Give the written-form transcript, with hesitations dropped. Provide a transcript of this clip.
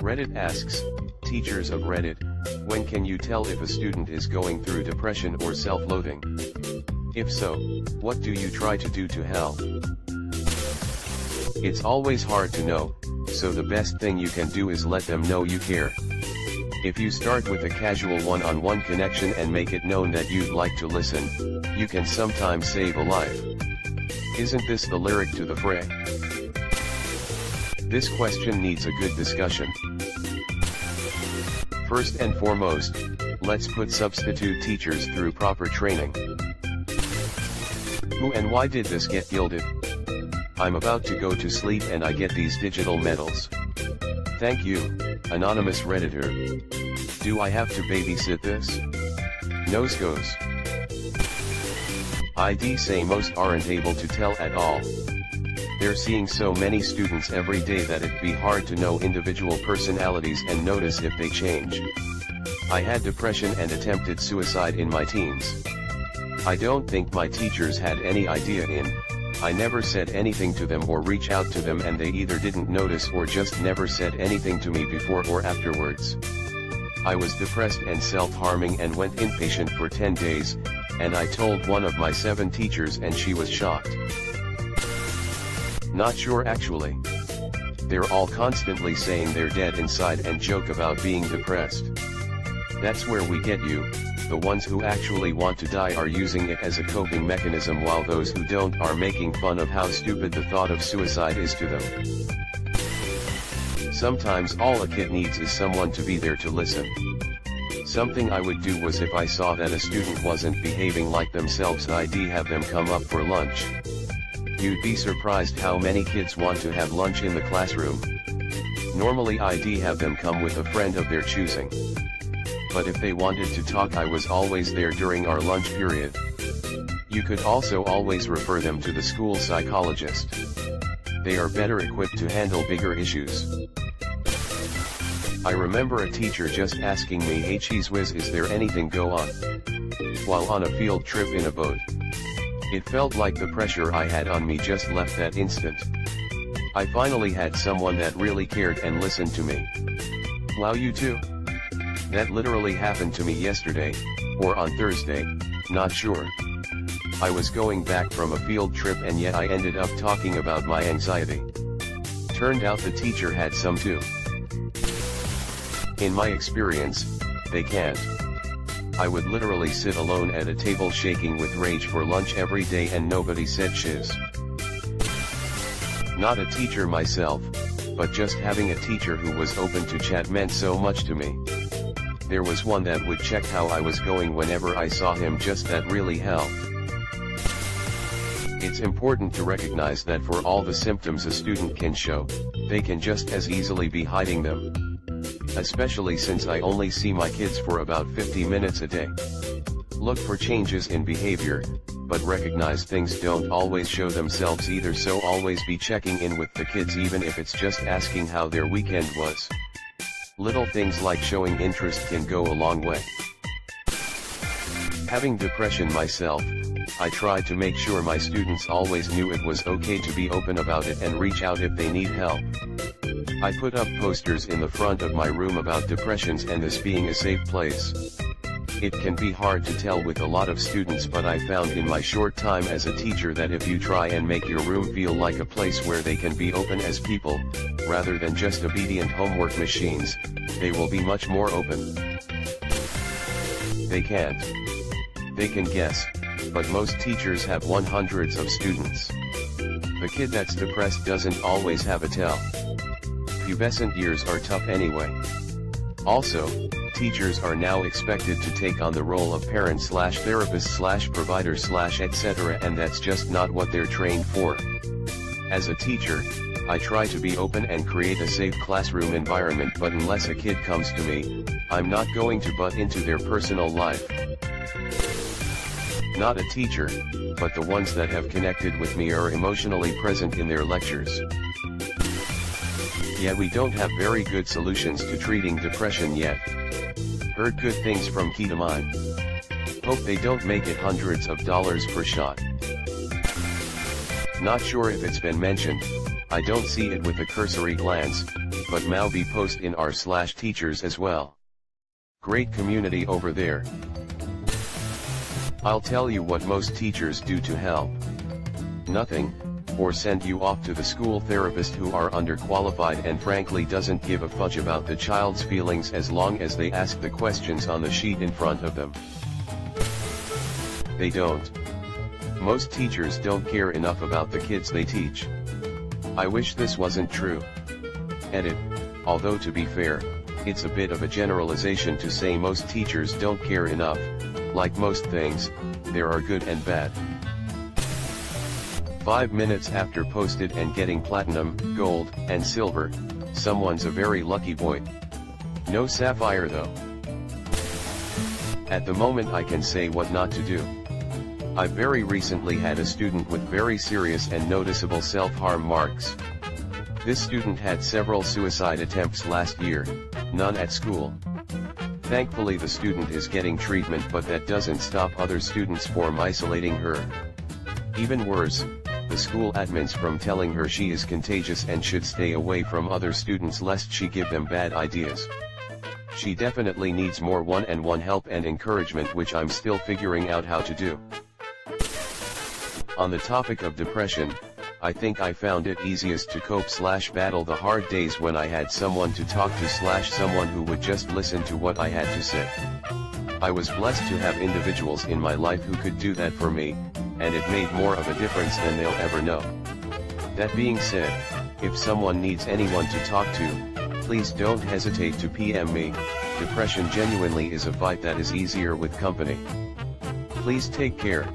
Reddit asks, teachers of Reddit, when can you tell if a student is going through depression or self-loathing? If so, what do you try to do to help? It's always hard to know, so the best thing you can do is let them know you care. If you start with a casual one-on-one connection and make it known that you'd like to listen, you can sometimes save a life. Isn't this the lyric to the fray? This question needs a good discussion. First and foremost, let's put substitute teachers through proper training. Who and why did this get gilded? I'm about to go to sleep and I get these digital medals. Thank you, anonymous Redditor. Do I have to babysit this? Nose goes. I'd say most aren't able to tell at all. They're seeing so many students every day that it'd be hard to know individual personalities and notice if they change. I had depression and attempted suicide in my teens. I don't think my teachers had any idea I never said anything to them or reach out to them, and they either didn't notice or just never said anything to me before or afterwards. I was depressed and self-harming and went inpatient for 10 days, and I told one of my 7 teachers and she was shocked. Not sure actually. They're all constantly saying they're dead inside and joke about being depressed. That's where we get you. The ones who actually want to die are using it as a coping mechanism, while those who don't are making fun of how stupid the thought of suicide is to them. Sometimes all a kid needs is someone to be there to listen. Something I would do was, if I saw that a student wasn't behaving like themselves, I'd have them come up for lunch. You'd be surprised how many kids want to have lunch in the classroom. Normally I'd have them come with a friend of their choosing. But if they wanted to talk, I was always there during our lunch period. You could also always refer them to the school psychologist. They are better equipped to handle bigger issues. I remember a teacher just asking me, "Hey cheese whiz, is there anything go on?" while on a field trip in a boat. It felt like the pressure I had on me just left that instant. I finally had someone that really cared and listened to me. Wow, you too? That literally happened to me yesterday, or on Thursday, not sure. I was going back from a field trip and yet I ended up talking about my anxiety. Turned out the teacher had some too. In my experience, they can't. I would literally sit alone at a table shaking with rage for lunch every day and nobody said shiz. Not a teacher myself, but just having a teacher who was open to chat meant so much to me. There was one that would check how I was going whenever I saw him, just that really helped. It's important to recognize that for all the symptoms a student can show, they can just as easily be hiding them. Especially since I only see my kids for about 50 minutes a day. Look for changes in behavior, but recognize things don't always show themselves either, so always be checking in with the kids, even if it's just asking how their weekend was. Little things like showing interest can go a long way. Having depression myself, I tried to make sure my students always knew it was okay to be open about it and reach out if they need help. I put up posters in the front of my room about depressions and this being a safe place. It can be hard to tell with a lot of students, but I found in my short time as a teacher that if you try and make your room feel like a place where they can be open as people, rather than just obedient homework machines, they will be much more open. They can't. They can guess, but most teachers have hundreds of students. The kid that's depressed doesn't always have a tell. Pubescent years are tough anyway. Also, teachers are now expected to take on the role of parent/therapist/provider/etc., and that's just not what they're trained for. As a teacher, I try to be open and create a safe classroom environment, but unless a kid comes to me, I'm not going to butt into their personal life. Not a teacher, but the ones that have connected with me are emotionally present in their lectures. Yeah, we don't have very good solutions to treating depression yet. Heard good things from ketamine. Hope they don't make it hundreds of dollars per shot. Not sure if it's been mentioned, I don't see it with a cursory glance, but but Maubi post in r/teachers as well. Great community over there. I'll tell you what most teachers do to help. Nothing, or send you off to the school therapist who are underqualified and frankly doesn't give a fudge about the child's feelings as long as they ask the questions on the sheet in front of them. They don't. Most teachers don't care enough about the kids they teach. I wish this wasn't true. Edit, although to be fair, it's a bit of a generalization to say most teachers don't care enough. Like most things, there are good and bad. 5 minutes after posted and getting platinum, gold, and silver, someone's a very lucky boy. No sapphire though. At the moment I can say what not to do. I very recently had a student with very serious and noticeable self-harm marks. This student had several suicide attempts last year, none at school. Thankfully the student is getting treatment, but that doesn't stop other students from isolating her. Even worse, the school admins from telling her she is contagious and should stay away from other students lest she give them bad ideas. She definitely needs more one-on-one help and encouragement, which I'm still figuring out how to do. On the topic of depression, I think I found it easiest to cope/battle the hard days when I had someone to talk to/someone who would just listen to what I had to say. I was blessed to have individuals in my life who could do that for me, and it made more of a difference than they'll ever know. That being said, if someone needs anyone to talk to, please don't hesitate to PM me. Depression genuinely is a fight that is easier with company. Please take care.